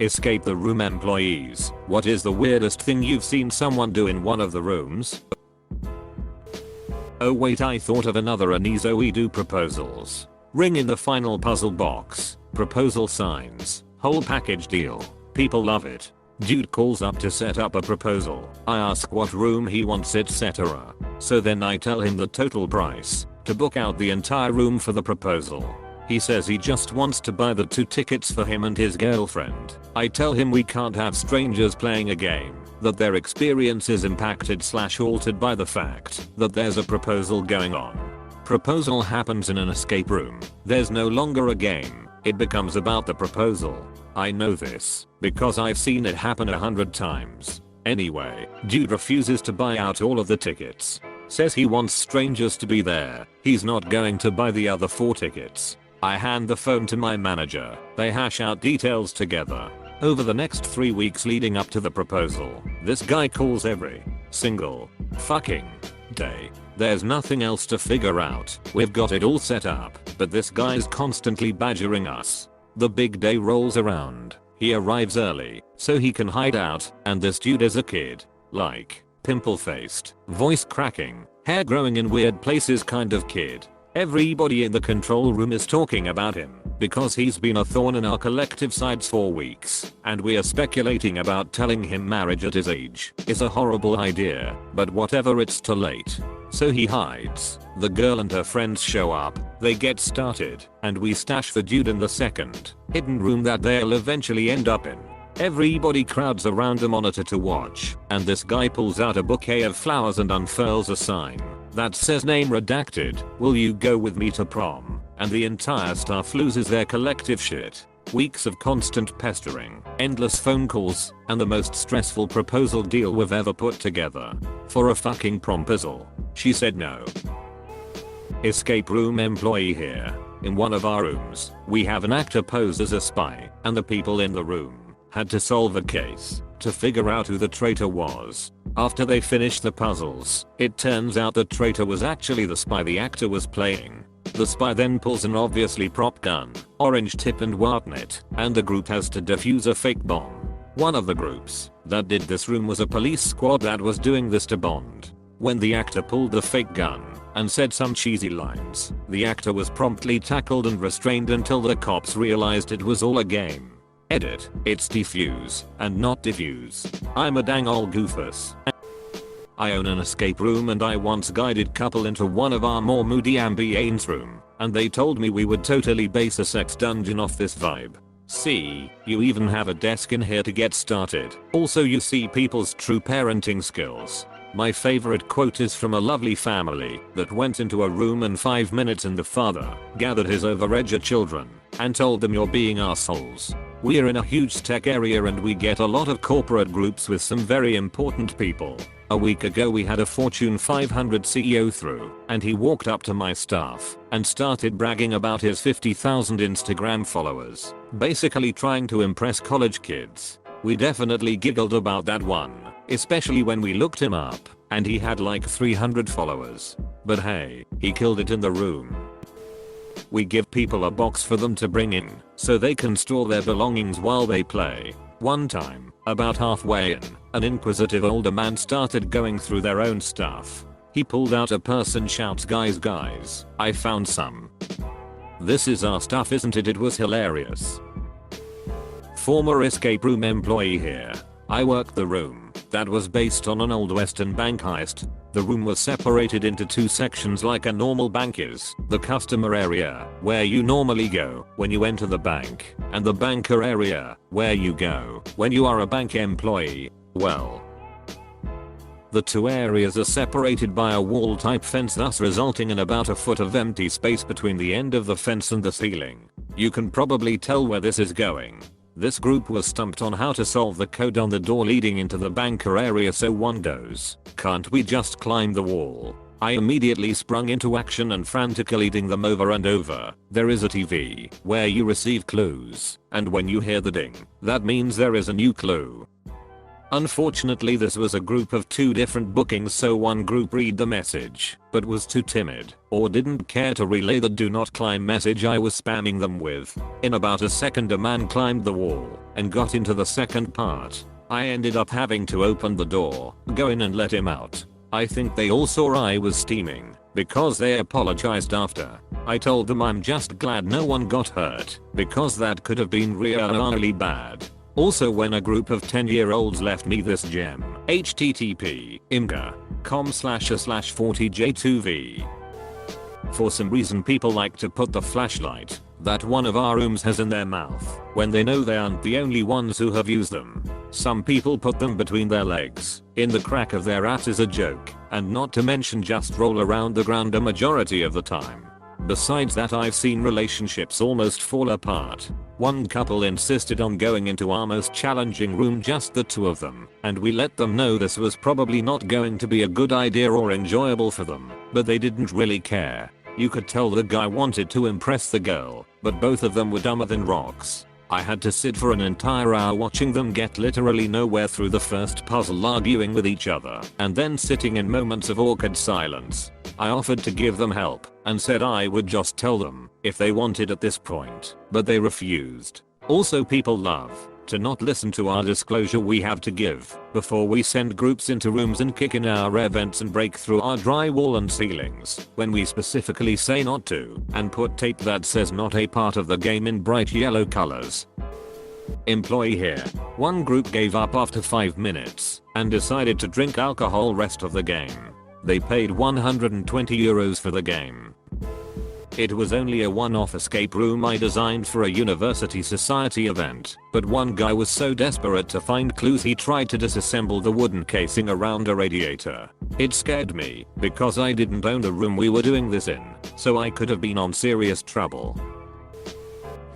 Escape the room employees. What is the weirdest thing you've seen someone do in one of the rooms? Oh wait, I thought of another Anizo. We do proposals. Ring in the final puzzle box. Proposal signs. Whole package deal. People love it. Dude calls up to set up a proposal. I ask what room he wants, etc. So then I tell him the total price to book out the entire room for the proposal. He says he just wants to buy the 2 tickets for him and his girlfriend. I tell him we can't have strangers playing a game, that their experience is impacted/altered by the fact that there's a proposal going on. Proposal happens in an escape room. There's no longer a game. It becomes about the proposal. I know this because I've seen it happen 100 times. Anyway, dude refuses to buy out all of the tickets. Says he wants strangers to be there. He's not going to buy the other 4 tickets. I hand the phone to my manager. They hash out details together. Over the next 3 weeks leading up to the proposal, this guy calls every single fucking day. There's nothing else to figure out. We've got it all set up, but this guy's constantly badgering us. The big day rolls around. He arrives early so he can hide out, and this dude is a kid. Like, pimple-faced, voice cracking, hair growing in weird places kind of kid. Everybody in the control room is talking about him because he's been a thorn in our collective sides for weeks, and we are speculating about telling him marriage at his age is a horrible idea, but whatever, it's too late. So he hides. The girl and her friends show up, they get started, and we stash the dude in the second hidden room that they'll eventually end up in. Everybody crowds around the monitor to watch, and this guy pulls out a bouquet of flowers and unfurls a sign that says name redacted, will you go with me to prom? And the entire staff loses their collective shit. Weeks of constant pestering, endless phone calls, and the most stressful proposal deal we've ever put together. For a fucking promposal. She said no. Escape room employee here. In one of our rooms, we have an actor pose as a spy, and the people in the room had to solve a case to figure out who the traitor was. After they finished the puzzles, it turns out the traitor was actually the spy the actor was playing. The spy then pulls an obviously prop gun, orange tip and whatnot, and the group has to defuse a fake bomb. One of the groups that did this room was a police squad that was doing this to Bond. When the actor pulled the fake gun and said some cheesy lines, the actor was promptly tackled and restrained until the cops realized it was all a game. Edit, it's defuse and not diffuse. I'm a dang ol' goofus. I own an escape room, and I once guided couple into one of our more moody ambience room, and they told me we would totally base a sex dungeon off this vibe. See, you even have a desk in here to get started. Also, you see people's true parenting skills. My favorite quote is from a lovely family that went into a room in 5 minutes, and the father gathered his overedged children and told them, you're being assholes. We're in a huge tech area and we get a lot of corporate groups with some very important people. A week ago we had a Fortune 500 CEO through, and he walked up to my staff and started bragging about his 50,000 Instagram followers, basically trying to impress college kids. We definitely giggled about that one, especially when we looked him up and he had like 300 followers. But hey, he killed it in the room. We give people a box for them to bring in so they can store their belongings while they play. One time, about halfway in, an inquisitive older man started going through their own stuff. He pulled out a purse and shouts, guys, I found some. This is our stuff, isn't it? It was hilarious. Former escape room employee here. I worked the room that was based on an old Western bank heist. The room was separated into 2 sections like a normal bank is. The customer area, where you normally go when you enter the bank, and the banker area, where you go when you are a bank employee. Well, the 2 areas are separated by a wall type fence, thus resulting in about a foot of empty space between the end of the fence and the ceiling. You can probably tell where this is going. This group was stumped on how to solve the code on the door leading into the banker area, so one goes, can't we just climb the wall? I immediately sprung into action and frantically ding them over and over. There is a TV where you receive clues, and when you hear the ding, that means there is a new clue. Unfortunately, this was a group of 2 different bookings, so one group read the message, but was too timid, or didn't care to relay the do not climb message I was spamming them with. In about a second a man climbed the wall, and got into the second part. I ended up having to open the door, go in and let him out. I think they all saw I was steaming, because they apologized after. I told them I'm just glad no one got hurt, because that could have been really bad. Also, when a group of 10-year-olds left me this gem, http imga.com//40j2v. For some reason people like to put the flashlight that one of our rooms has in their mouth when they know they aren't the only ones who have used them. Some people put them between their legs, in the crack of their ass as a joke, and not to mention just roll around the ground a majority of the time. Besides that, I've seen relationships almost fall apart. One couple insisted on going into our most challenging room, just the two of them, and we let them know this was probably not going to be a good idea or enjoyable for them, but they didn't really care. You could tell the guy wanted to impress the girl, but both of them were dumber than rocks. I had to sit for an entire hour watching them get literally nowhere through the first puzzle, arguing with each other, and then sitting in moments of awkward silence. I offered to give them help, and said I would just tell them if they wanted at this point, but they refused. Also, people love to not listen to our disclosure we have to give before we send groups into rooms and kick in our events and break through our drywall and ceilings when we specifically say not to, and put tape that says not a part of the game in bright yellow colors. Employee here. One group gave up after 5 minutes and decided to drink alcohol rest of the game. They paid €120 for the game. It was only a one-off escape room I designed for a university society event, but one guy was so desperate to find clues he tried to disassemble the wooden casing around a radiator. It scared me, because I didn't own the room we were doing this in, so I could have been on serious trouble.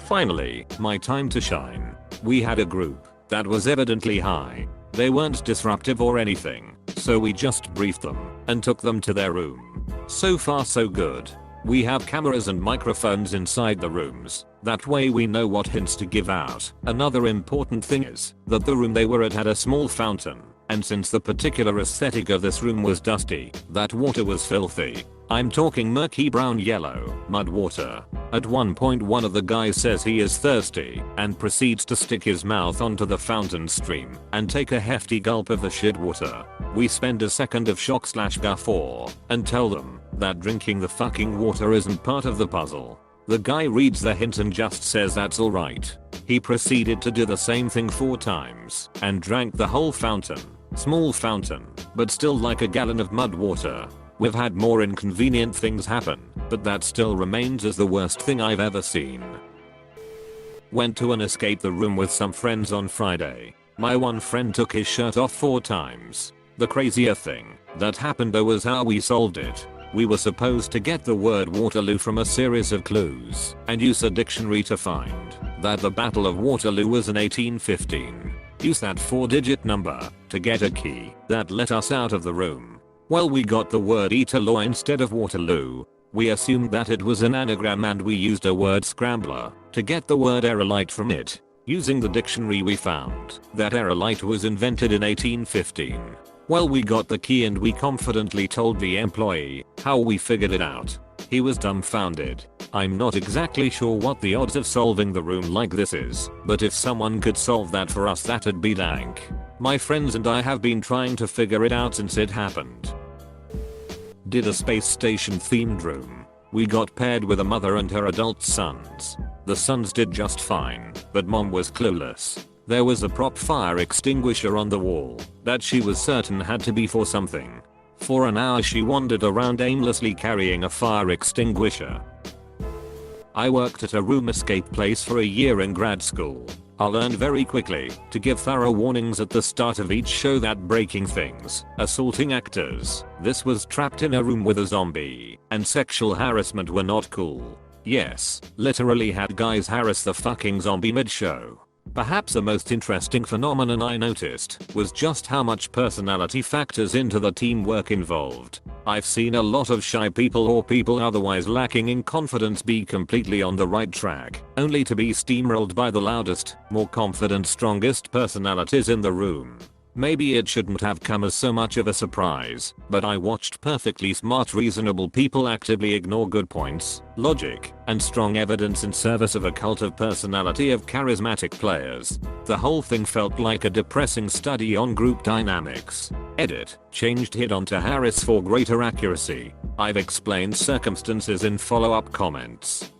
Finally, my time to shine. We had a group that was evidently high. They weren't disruptive or anything, so we just briefed them and took them to their room. So far so good. We have cameras and microphones inside the rooms. That way we know what hints to give out. Another important thing is that the room they were at had a small fountain, and since the particular aesthetic of this room was dusty, that water was filthy. I'm talking murky brown yellow mud water. At one point one of the guys says he is thirsty and proceeds to stick his mouth onto the fountain stream and take a hefty gulp of the shit water. We spend a second of shock/guffaw and tell them that drinking the fucking water isn't part of the puzzle. The guy reads the hint and just says that's alright. He proceeded to do the same thing 4 times and drank the whole fountain. Small fountain, but still like a gallon of mud water. We've had more inconvenient things happen, but that still remains as the worst thing I've ever seen. Went to an escape the room with some friends on Friday. My one friend took his shirt off 4 times. The crazier thing that happened though was how we solved it. We were supposed to get the word Waterloo from a series of clues and use a dictionary to find that the Battle of Waterloo was in 1815. Use that 4-digit number to get a key that let us out of the room. Well, we got the word Eterlaw instead of Waterloo. We assumed that it was an anagram and we used a word scrambler to get the word aerolite from it. Using the dictionary we found that aerolite was invented in 1815. Well, we got the key and we confidently told the employee how we figured it out. He was dumbfounded. I'm not exactly sure what the odds of solving the room like this is, but if someone could solve that for us, that'd be dank. My friends and I have been trying to figure it out since it happened. Did a space station themed room. We got paired with a mother and her adult sons. The sons did just fine, but mom was clueless. There was a prop fire extinguisher on the wall that she was certain had to be for something. For an hour she wandered around aimlessly carrying a fire extinguisher. I worked at a room escape place for a year in grad school. I learned very quickly to give thorough warnings at the start of each show that breaking things, assaulting actors, this was trapped in a room with a zombie, and sexual harassment were not cool. Yes, literally had guys harass the fucking zombie mid-show. Perhaps the most interesting phenomenon I noticed was just how much personality factors into the teamwork involved. I've seen a lot of shy people or people otherwise lacking in confidence be completely on the right track, only to be steamrolled by the loudest, more confident, strongest personalities in the room. Maybe it shouldn't have come as so much of a surprise, but I watched perfectly smart reasonable people actively ignore good points, logic, and strong evidence in service of a cult of personality of charismatic players. The whole thing felt like a depressing study on group dynamics. Edit, changed hit onto Harris for greater accuracy. I've explained circumstances in follow-up comments.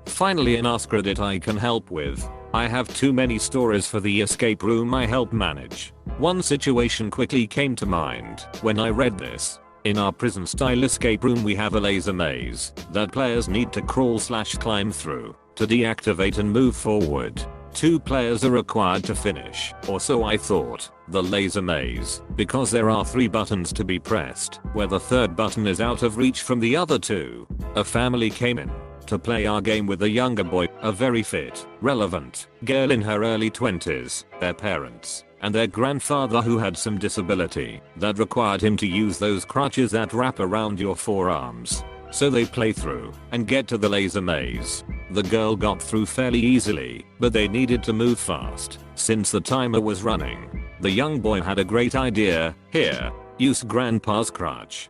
Finally, an AskReddit I can help with. I have too many stories for the escape room I help manage. One situation quickly came to mind when I read this. In our prison style escape room we have a laser maze that players need to crawl/climb through. To deactivate and move forward, 2 players are required to finish, or so I thought, the laser maze, because there are 3 buttons to be pressed, where the 3rd button is out of reach from the other 2. A family came in to play our game with a younger boy, a very fit, relevant girl in her early 20s, their parents, and their grandfather who had some disability that required him to use those crutches that wrap around your forearms. So they play through and get to the laser maze. The girl got through fairly easily, but they needed to move fast since the timer was running. The young boy had a great idea. Here, use grandpa's crutch.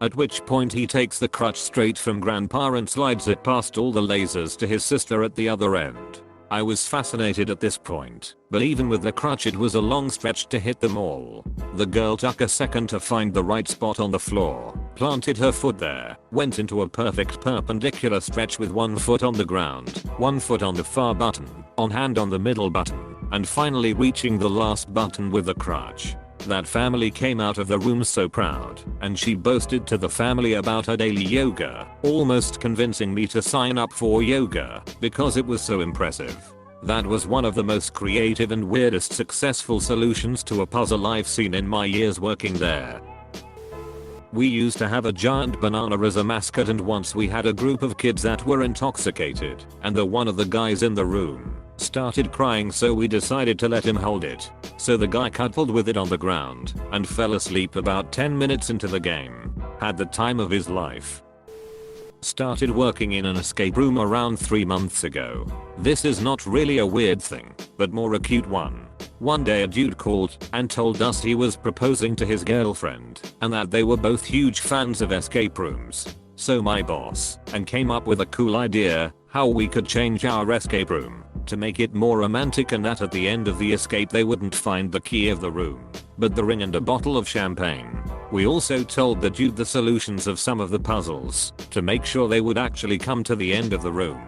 At which point he takes the crutch straight from grandpa and slides it past all the lasers to his sister at the other end. I was fascinated at this point, but even with the crutch it was a long stretch to hit them all. The girl took a second to find the right spot on the floor, planted her foot there, went into a perfect perpendicular stretch with 1 foot on the ground, 1 foot on the far button, on hand on the middle button, and finally reaching the last button with the crutch. That family came out of the room so proud, and she boasted to the family about her daily yoga, almost convincing me to sign up for yoga because it was so impressive. That was one of the most creative and weirdest successful solutions to a puzzle I've seen in my years working there. We used to have a giant banana as a mascot, and once we had a group of kids that were intoxicated, and one of the guys in the room started crying, so we decided to let him hold it. So the guy cuddled with it on the ground and fell asleep about 10 minutes into the game. Had the time of his life. Started working in an escape room around 3 months ago. This is not really a weird thing, but more a cute one. One day a dude called and told us he was proposing to his girlfriend and that they were both huge fans of escape rooms. So my boss and came up with a cool idea how we could change our escape room to make it more romantic, and that at the end of the escape they wouldn't find the key of the room, but the ring and a bottle of champagne. We also told the dude the solutions of some of the puzzles to make sure they would actually come to the end of the room.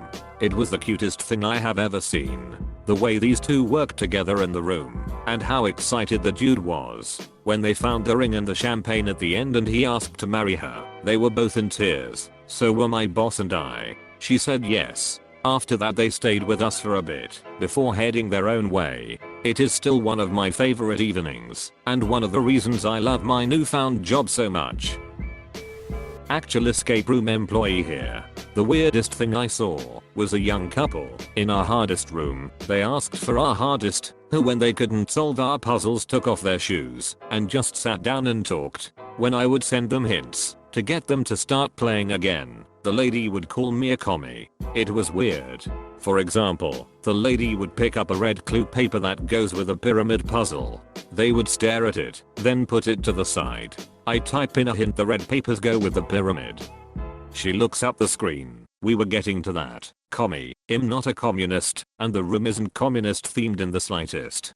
It was the cutest thing I have ever seen. The way these two worked together in the room, and how excited the dude was when they found the ring and the champagne at the end and he asked to marry her. They were both in tears. So were my boss and I. She said yes. After that they stayed with us for a bit before heading their own way. It is still one of my favorite evenings, and one of the reasons I love my newfound job so much. Actual escape room employee here. The weirdest thing I saw was a young couple in our hardest room. They asked for our hardest, who when they couldn't solve our puzzles took off their shoes and just sat down and talked. When I would send them hints to get them to start playing again, the lady would call me a commie. It was weird. For example, the lady would pick up a red clue paper that goes with a pyramid puzzle. They would stare at it, then put it to the side. I type in a hint, the red papers go with the pyramid. She looks up the screen. We were getting to that. Commie, I'm not a communist, and the room isn't communist themed in the slightest.